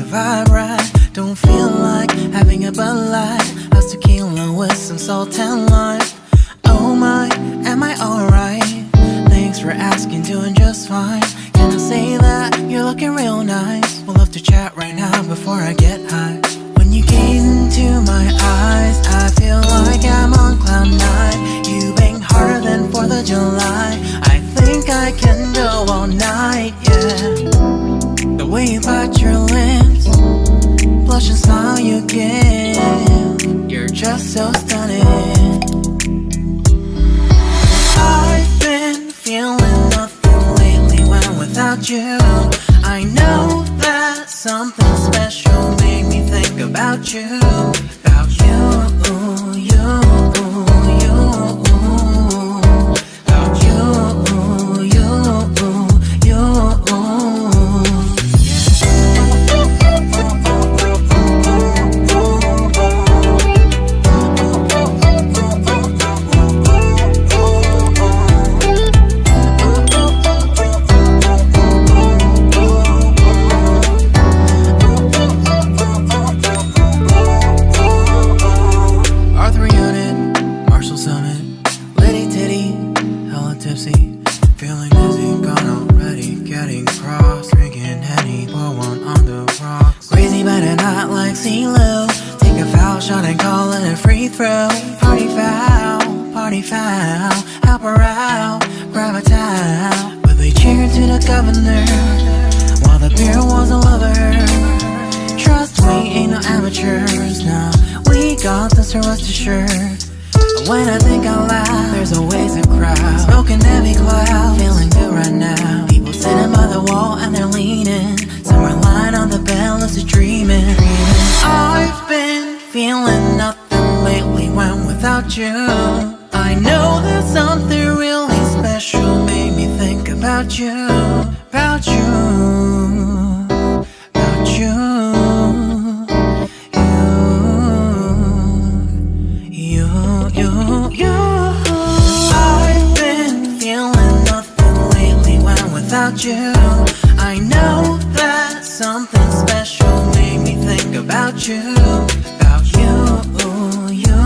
vibe right. Don't feel like having a Bud Light. How's tequila with some salt and lime? Oh my, am I alright? Thanks for asking, doing just fine. Can I say that you're looking real nice? We'll love to chat right now before I get high. When you gaze into my eyes, I feel like I'm on cloud nine. You bang harder than 4th of July. I think I can go all night, yeah. The way you bite your lips, blush and smile you give, you're just so stunning. I've been feeling nothing lately when without you. I know that something special made me think about you. About you, you, you. About you, you, you. Help her out, grab a towel. But they cheered to the governor while the beer was a lover. Trust we ain't no amateurs, nah. We got this, so rest assured. When I think out loud, there's always a crowd. Smoking heavy cloud, feeling good right now. People sitting by the wall and they're leaning. Some are lying on the bed, lucid dreaming. I've been feeling nothing lately when without you. I know that something really special made me think about you, about you, about you, you. I've been feeling nothing lately when without you. I know that something special made me think about you, about you, you.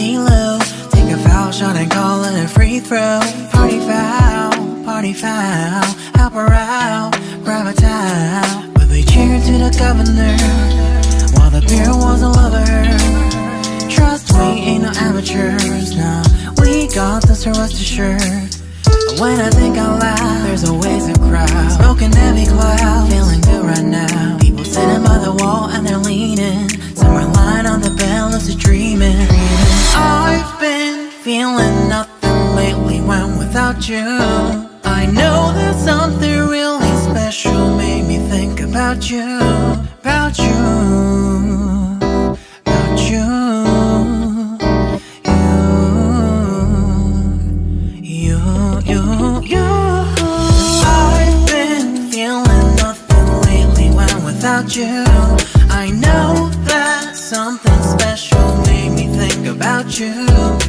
C-Lou. Take a foul shot and call it a free throw. Party foul, help her out, grab a towel. But they cheered to the governor while the beer was all over her. Trust we ain't no amateurs, nah, we got this, rest assured. When I think out loud, there's always a crowd. Smoking heavy cloud, feeling good right now. People sitting by the wall and they're leaning. Some are lying on the bed, lucid dreaming. I've been feeling nothing lately when without you. I know that something really special made me think about you, about you, about you. I've been feeling nothing lately when without you. I know that something special made me think about you.